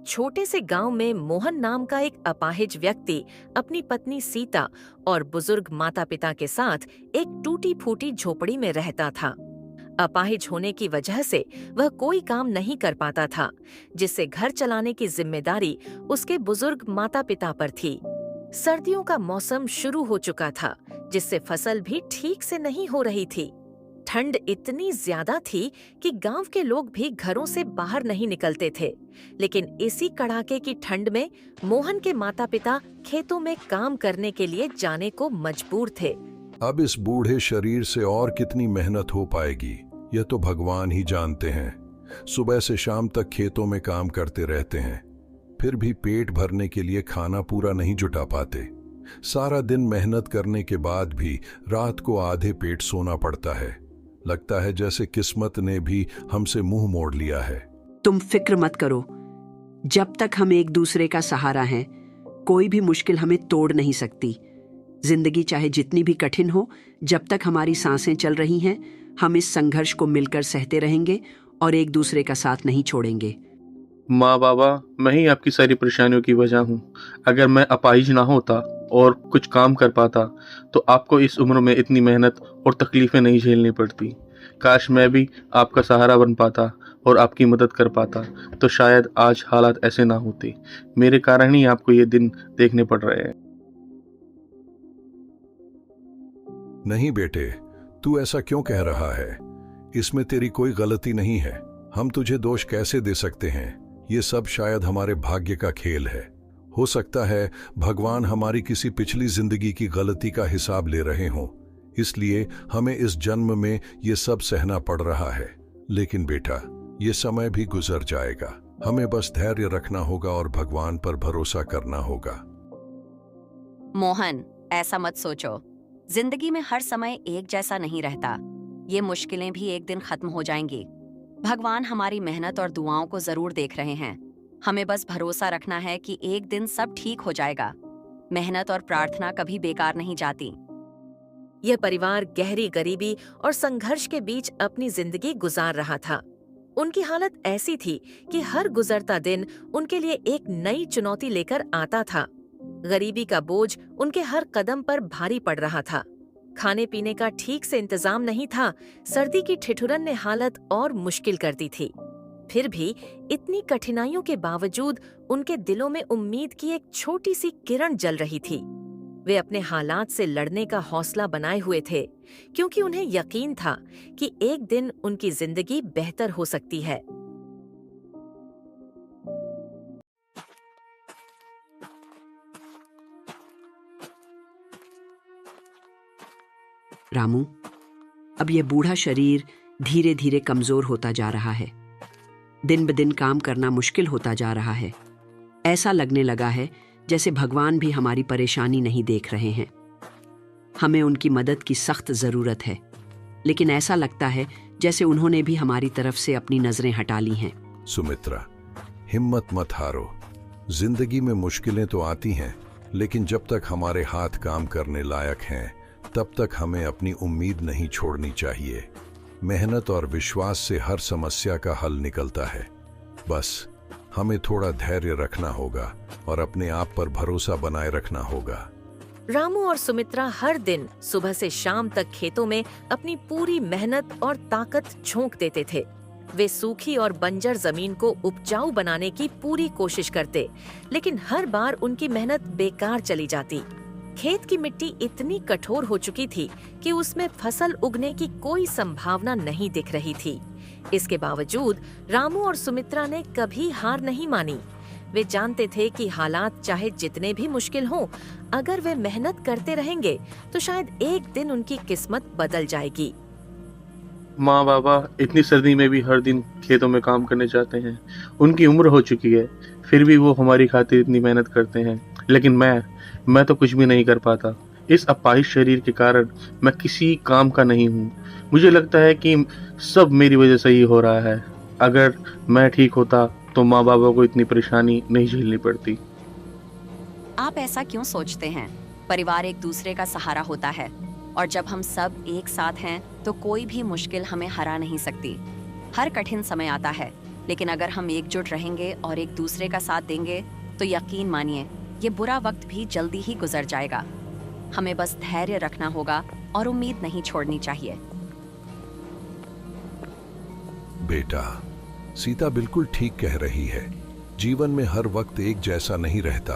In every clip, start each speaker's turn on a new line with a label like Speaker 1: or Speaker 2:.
Speaker 1: छोटे से गांव में मोहन नाम का एक अपाहिज व्यक्ति अपनी पत्नी सीता और बुजुर्ग माता पिता के साथ एक टूटी फूटी झोपड़ी में रहता था। अपाहिज होने की वजह से वह कोई काम नहीं कर पाता था, जिससे घर चलाने की जिम्मेदारी उसके बुजुर्ग माता पिता पर थी। सर्दियों का मौसम शुरू हो चुका था, जिससे फसल भी ठीक से नहीं हो रही थी। ठंड इतनी ज्यादा थी कि गांव के लोग भी घरों से बाहर नहीं निकलते थे। लेकिन इसी कड़ाके की ठंड में मोहन के माता पिता खेतों में काम करने के लिए जाने को मजबूर थे।
Speaker 2: अब इस बूढ़े शरीर से और कितनी मेहनत हो पाएगी, यह तो भगवान ही जानते हैं। सुबह से शाम तक खेतों में काम करते रहते हैं, फिर भी पेट भरने के लिए खाना पूरा नहीं जुटा पाते। सारा दिन मेहनत करने के बाद भी रात को आधे पेट सोना पड़ता है। लगता है जैसे किस्मत ने भी हमसे मुंह मोड़ लिया है।
Speaker 3: तुम फिक्र मत करो, जब तक हम एक दूसरे का सहारा हैं, कोई भी मुश्किल हमें तोड़ नहीं सकती। जिंदगी चाहे जितनी भी कठिन हो, जब तक हमारी सांसें चल रही हैं, हम इस संघर्ष को मिलकर सहते रहेंगे और एक दूसरे का साथ नहीं छोड़ेंगे।
Speaker 4: माँ बाबा, मैं ही आपकी सारी परेशानियों की वजह हूँ। अगर मैं अपाहिज ना होता और कुछ काम कर पाता तो आपको इस उम्र में इतनी मेहनत और तकलीफें नहीं झेलनी पड़ती। काश मैं भी आपका सहारा बन पाता और आपकी मदद कर पाता, तो शायद आज हालात ऐसे ना होते। मेरे कारण ही आपको ये दिन देखने पड़ रहे हैं।
Speaker 2: नहीं बेटे, तू ऐसा क्यों कह रहा है? इसमें तेरी कोई गलती नहीं है। हम तुझे दोष कैसे दे सकते हैं? ये सब शायद हमारे भाग्य का खेल है। हो सकता है भगवान हमारी किसी पिछली जिंदगी की गलती का हिसाब ले रहे हों, इसलिए हमें इस जन्म में ये सब सहना पड़ रहा है। लेकिन बेटा, ये समय भी गुजर जाएगा। हमें बस धैर्य रखना होगा और भगवान पर भरोसा करना होगा।
Speaker 5: मोहन, ऐसा मत सोचो। जिंदगी में हर समय एक जैसा नहीं रहता। ये मुश्किलें भी एक दिन खत्म हो जाएंगी। भगवान हमारी मेहनत और दुआओं को जरूर देख रहे हैं। हमें बस भरोसा रखना है कि एक दिन सब ठीक हो जाएगा। मेहनत और प्रार्थना कभी बेकार नहीं जाती।
Speaker 1: यह परिवार गहरी गरीबी और संघर्ष के बीच अपनी जिंदगी गुजार रहा था। उनकी हालत ऐसी थी कि हर गुजरता दिन उनके लिए एक नई चुनौती लेकर आता था। गरीबी का बोझ उनके हर कदम पर भारी पड़ रहा था। खाने पीने का ठीक से इंतजाम नहीं था। सर्दी की ठिठुरन ने हालत और मुश्किल कर दी थी। फिर भी इतनी कठिनाइयों के बावजूद उनके दिलों में उम्मीद की एक छोटी सी किरण जल रही थी। वे अपने हालात से लड़ने का हौसला बनाए हुए थे, क्योंकि उन्हें यकीन था कि एक दिन उनकी जिंदगी बेहतर हो सकती है।
Speaker 3: रामू, अब यह बूढ़ा शरीर धीरे धीरे कमजोर होता जा रहा है। दिन ब दिन काम करना मुश्किल होता जा रहा है। ऐसा लगने लगा है जैसे भगवान भी हमारी परेशानी नहीं देख रहे हैं। हमें उनकी मदद की सख्त जरूरत है, लेकिन ऐसा लगता है जैसे उन्होंने भी हमारी तरफ से अपनी नजरें हटा ली हैं।
Speaker 2: सुमित्रा, हिम्मत मत हारो। जिंदगी में मुश्किलें तो आती हैं, लेकिन जब तक हमारे हाथ काम करने लायक हैं, तब तक हमें अपनी उम्मीद नहीं छोड़नी चाहिए। मेहनत और विश्वास से हर समस्या का हल निकलता है। बस हमें थोड़ा धैर्य रखना होगा और अपने आप पर भरोसा बनाए रखना होगा।
Speaker 1: रामू और सुमित्रा हर दिन सुबह से शाम तक खेतों में अपनी पूरी मेहनत और ताकत झोंक देते थे। वे सूखी और बंजर जमीन को उपजाऊ बनाने की पूरी कोशिश करते, लेकिन हर बार उनकी मेहनत बेकार चली जाती। खेत की मिट्टी इतनी कठोर हो चुकी थी कि उसमें फसल उगने की कोई संभावना नहीं दिख रही थी। इसके बावजूद रामू और सुमित्रा ने कभी हार नहीं मानी। वे जानते थे कि हालात चाहे जितने भी मुश्किल हों, अगर वे मेहनत करते रहेंगे तो शायद एक दिन उनकी किस्मत बदल जाएगी।
Speaker 4: माँ बाबा इतनी सर्दी में भी हर दिन खेतों में काम करने जाते हैं। उनकी उम्र हो चुकी है, फिर भी वो हमारी खातिर इतनी मेहनत करते हैं। लेकिन मैं तो कुछ भी नहीं कर पाता। इस अपाहिज शरीर के कारण मैं किसी काम का नहीं हूँ। मुझे लगता है कि सब मेरी वजह से ही हो रहा है। अगर मैं ठीक होता तो माँ बाबा को इतनी परेशानी नहीं झेलनी पड़ती।
Speaker 5: आप ऐसा क्यों सोचते हैं? परिवार एक दूसरे का सहारा होता है, और जब हम सब एक साथ हैं तो कोई भी मुश्किल हमें हरा नहीं सकती। हर कठिन समय आता है, लेकिन अगर हम एकजुट रहेंगे और एक दूसरे का साथ देंगे तो यकीन मानिए ये बुरा वक्त भी जल्दी ही गुजर जाएगा। हमें बस धैर्य रखना होगा और उम्मीद नहीं छोड़नी चाहिए।
Speaker 2: बेटा, सीता बिल्कुल ठीक कह रही है। जीवन में हर वक्त एक जैसा नहीं रहता।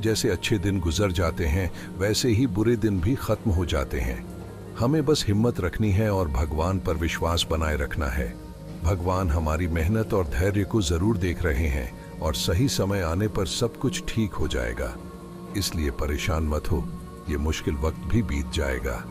Speaker 2: जैसे अच्छे दिन गुजर जाते हैं वैसे ही बुरे दिन भी खत्म हो जाते हैं। हमें बस हिम्मत रखनी है और भगवान पर विश्वास बनाए रखना है। भगवान हमारी मेहनत और धैर्य को जरूर देख रहे हैं और सही समय आने पर सब कुछ ठीक हो जाएगा। इसलिए परेशान मत हो, ये मुश्किल वक्त भी बीत जाएगा।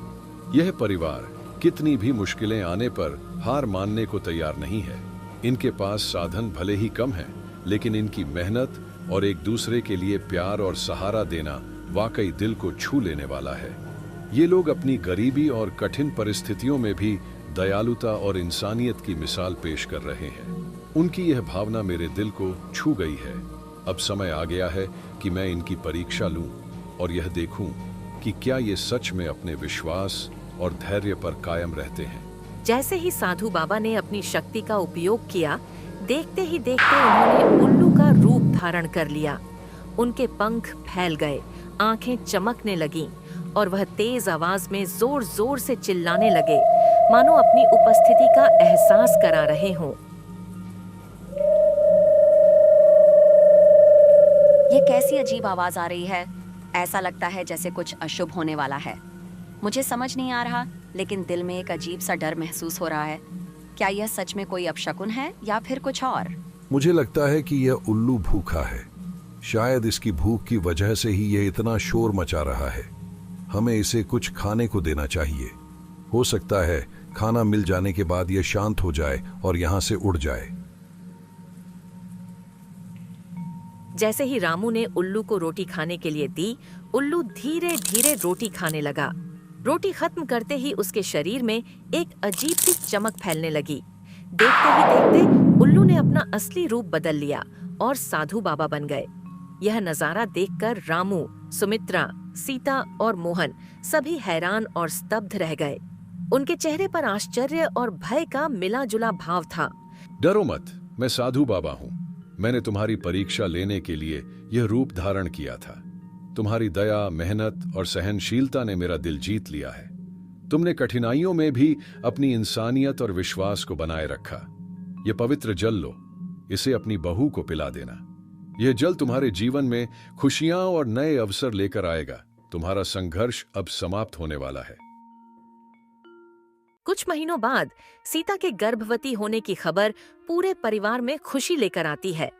Speaker 6: यह परिवार कितनी भी मुश्किलें आने पर हार मानने को तैयार नहीं है। इनके पास साधन भले ही कम है, लेकिन इनकी मेहनत और एक दूसरे के लिए प्यार और सहारा देना वाकई दिल को छू लेने वाला है। ये लोग अपनी गरीबी और कठिन परिस्थितियों में भी दयालुता और इंसानियत की मिसाल पेश कर रहे हैं। उनकी यह भावना मेरे दिल को छू गई है। अब समय आ गया है कि मैं इनकी परीक्षा लूं और यह देखूं कि क्या ये सच में अपने विश्वास और धैर्य पर कायम रहते हैं।
Speaker 1: जैसे ही साधु बाबा ने अपनी शक्ति का उपयोग किया, देखते ही देखते उन्होंने उल्लू का रूप धारण कर लिया। उनके पंख फैल गए, आंखें चमकने लगीं और वह तेज आवाज में जोर जोर से चिल्लाने लगे, मानो अपनी उपस्थिति का एहसास करा रहे हों।
Speaker 5: ये कैसी अजीब आवाज आ रही है। ऐसा लगता है जैसे कुछ अशुभ होने वाला है। मुझे समझ नहीं आ रहा, लेकिन दिल में एक अजीब सा डर महसूस हो रहा है। क्या यह सच में कोई अपशकुन है या फिर कुछ और?
Speaker 2: मुझे लगता है कि यह उल्लू भूखा है। शायद इसकी भूख की वजह से ही यह इतना शोर मचा रहा है। हमें इसे कुछ खाने को देना चाहिए। हो सकता है खाना मिल जाने के बाद यह शांत हो जाए और यहाँ से उड़ जाए।
Speaker 1: जैसे ही रामू ने उल्लू को रोटी खाने के लिए दी, उल्लू धीरे धीरे रोटी खाने लगा। रोटी खत्म करते ही उसके शरीर में एक अजीब सी चमक फैलने लगी। देखते ही देखते उल्लू ने अपना असली रूप बदल लिया और साधु बाबा बन गए। यह नजारा देखकर रामू, सुमित्रा, सीता और मोहन सभी हैरान और स्तब्ध रह गए। उनके चेहरे पर आश्चर्य और भय का मिला जुला भाव था।
Speaker 6: डरो मत, मैं साधु बाबा हूँ। मैंने तुम्हारी परीक्षा लेने के लिए यह रूप धारण किया था। तुम्हारी दया, मेहनत और सहनशीलता ने मेरा दिल जीत लिया है। तुमने कठिनाइयों में भी अपनी इंसानियत और विश्वास को बनाए रखा। यह पवित्र जल लो, इसे अपनी बहू को पिला देना। यह जल तुम्हारे जीवन में खुशियां और नए अवसर लेकर आएगा। तुम्हारा संघर्ष अब समाप्त होने वाला है।
Speaker 1: कुछ महीनों बाद सीता के गर्भवती होने की खबर पूरे परिवार में खुशी लेकर आती है।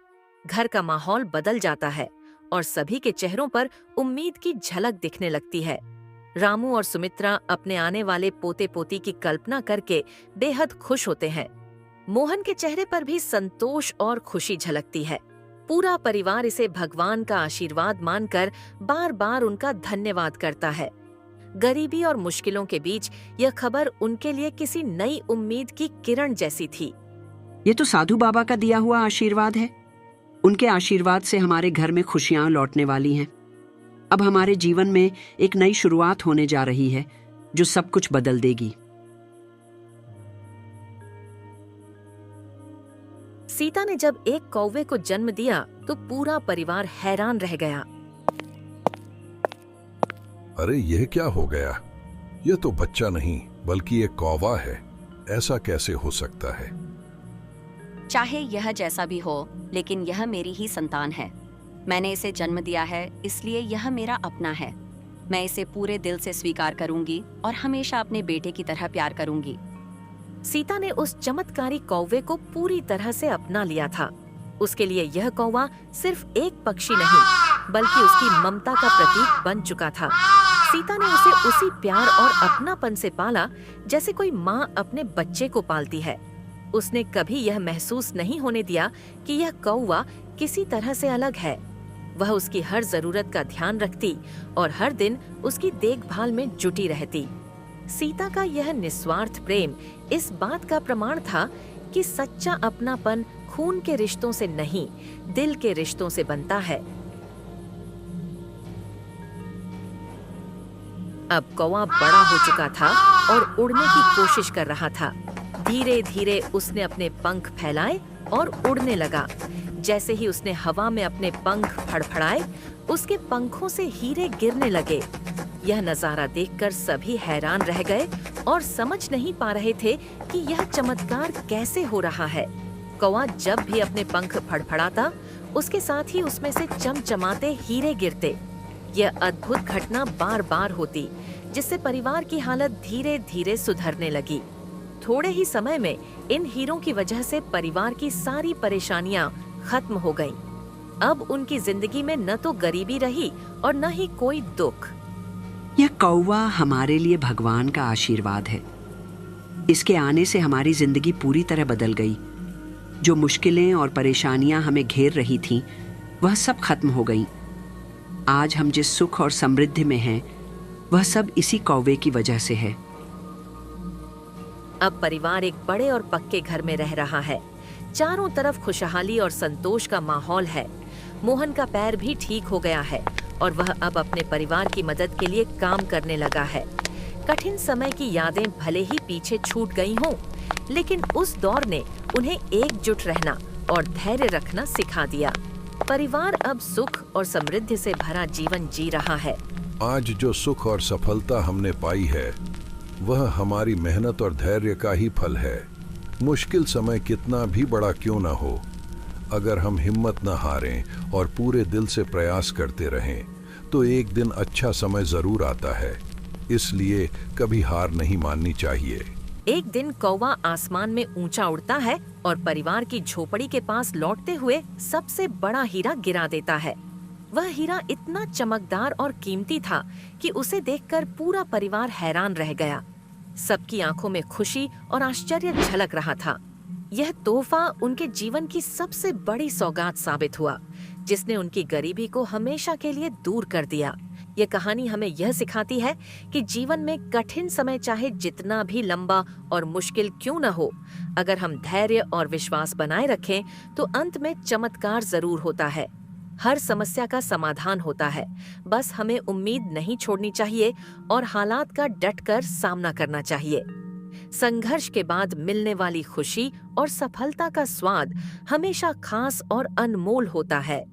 Speaker 1: घर का माहौल बदल जाता है और सभी के चेहरों पर उम्मीद की झलक दिखने लगती है। रामू और सुमित्रा अपने आने वाले पोते पोती की कल्पना करके बेहद खुश होते हैं। मोहन के चेहरे पर भी संतोष और खुशी झलकती है। पूरा परिवार इसे भगवान का आशीर्वाद मानकर बार बार उनका धन्यवाद करता है। गरीबी और मुश्किलों के बीच यह खबर उनके लिए किसी नई उम्मीद की किरण जैसी थी।
Speaker 3: ये तो साधु बाबा का दिया हुआ आशीर्वाद है। उनके आशीर्वाद से हमारे घर में खुशियां लौटने वाली हैं। अब हमारे जीवन में एक नई शुरुआत होने जा रही है जो सब कुछ बदल देगी।
Speaker 1: सीता ने जब एक कौवे को जन्म दिया तो पूरा परिवार हैरान रह गया।
Speaker 2: अरे यह क्या हो गया? यह तो बच्चा नहीं बल्कि एक कौवा है। ऐसा कैसे हो सकता है?
Speaker 5: चाहे यह जैसा भी हो, लेकिन यह मेरी ही संतान है। मैंने इसे जन्म दिया है, इसलिए यह मेरा अपना है। मैं इसे पूरे दिल से स्वीकार करूंगी और हमेशा अपने बेटे की तरह प्यार करूंगी।
Speaker 1: सीता ने उस चमत्कारी कौवे को पूरी तरह से अपना लिया था। उसके लिए यह कौवा सिर्फ एक पक्षी नहीं बल्कि उसकी ममता का प्रतीक बन चुका था। सीता ने उसे उसी प्यार और अपनापन से पाला जैसे कोई माँ अपने बच्चे को पालती है। उसने कभी यह महसूस नहीं होने दिया कि यह कौवा किसी तरह से अलग है। वह उसकी हर जरूरत का ध्यान रखती और हर दिन उसकी देखभाल में जुटी रहती। सीता का यह निस्वार्थ प्रेम इस बात का प्रमाण था कि सच्चा अपनापन खून के रिश्तों से नहीं, दिल के रिश्तों से बनता है। अब कौवा बड़ा हो चुका था और उड़ने की कोशिश कर रहा था। धीरे धीरे उसने अपने पंख फैलाए और उड़ने लगा। जैसे ही उसने हवा में अपने पंख फड़फड़ाए, उसके पंखों से हीरे गिरने लगे। यह नजारा देखकर सभी हैरान रह गए और समझ नहीं पा रहे थे कि यह चमत्कार कैसे हो रहा है। कौवा जब भी अपने पंख फड़फड़ाता, उसके साथ ही उसमें से चमचमाते हीरे गिरते। यह अद्भुत घटना बार बार होती, जिससे परिवार की हालत धीरे धीरे सुधरने लगी। थोड़े ही समय में इन हीरों की वजह से परिवार की सारी परेशानियां खत्म हो गईं। अब उनकी जिंदगी में न तो गरीबी रही और न ही कोई दुख।
Speaker 3: यह कौवा हमारे लिए भगवान का आशीर्वाद है। इसके आने से हमारी जिंदगी पूरी तरह बदल गई। जो मुश्किलें और परेशानियां हमें घेर रही थीं, वह सब खत्म हो गईं। आज हम जिस सुख और समृद्धि में हैं, वह सब इसी कौवे की वजह से है।
Speaker 1: अब परिवार एक बड़े और पक्के घर में रह रहा है। चारों तरफ खुशहाली और संतोष का माहौल है। मोहन का पैर भी ठीक हो गया है और वह अब अपने परिवार की मदद के लिए काम करने लगा है। कठिन समय की यादें भले ही पीछे छूट गई हों, लेकिन उस दौर ने उन्हें एकजुट रहना और धैर्य रखना सिखा दिया। परिवार अब सुख और समृद्धि से भरा जीवन जी रहा है।
Speaker 2: आज जो सुख और सफलता हमने पाई है, वह हमारी मेहनत और धैर्य का ही फल है। मुश्किल समय कितना भी बड़ा क्यों न हो, अगर हम हिम्मत न हारें और पूरे दिल से प्रयास करते रहें, तो एक दिन अच्छा समय जरूर आता है। इसलिए कभी हार नहीं माननी चाहिए।
Speaker 1: एक दिन कौवा आसमान में ऊंचा उड़ता है और परिवार की झोपड़ी के पास लौटते हुए सबसे बड़ा हीरा गिरा देता है। वह हीरा इतना चमकदार और कीमती था कि उसे देखकर पूरा परिवार हैरान रह गया। सबकी आंखों में खुशी और आश्चर्य झलक रहा था। यह तोहफा उनके जीवन की सबसे बड़ी सौगात साबित हुआ, जिसने उनकी गरीबी को हमेशा के लिए दूर कर दिया। यह कहानी हमें यह सिखाती है कि जीवन में कठिन समय चाहे जितना भी लंबा और मुश्किल क्यों न हो, अगर हम धैर्य और विश्वास बनाए रखें तो अंत में चमत्कार जरूर होता है। हर समस्या का समाधान होता है, बस हमें उम्मीद नहीं छोड़नी चाहिए और हालात का डटकर सामना करना चाहिए। संघर्ष के बाद मिलने वाली खुशी और सफलता का स्वाद हमेशा खास और अनमोल होता है।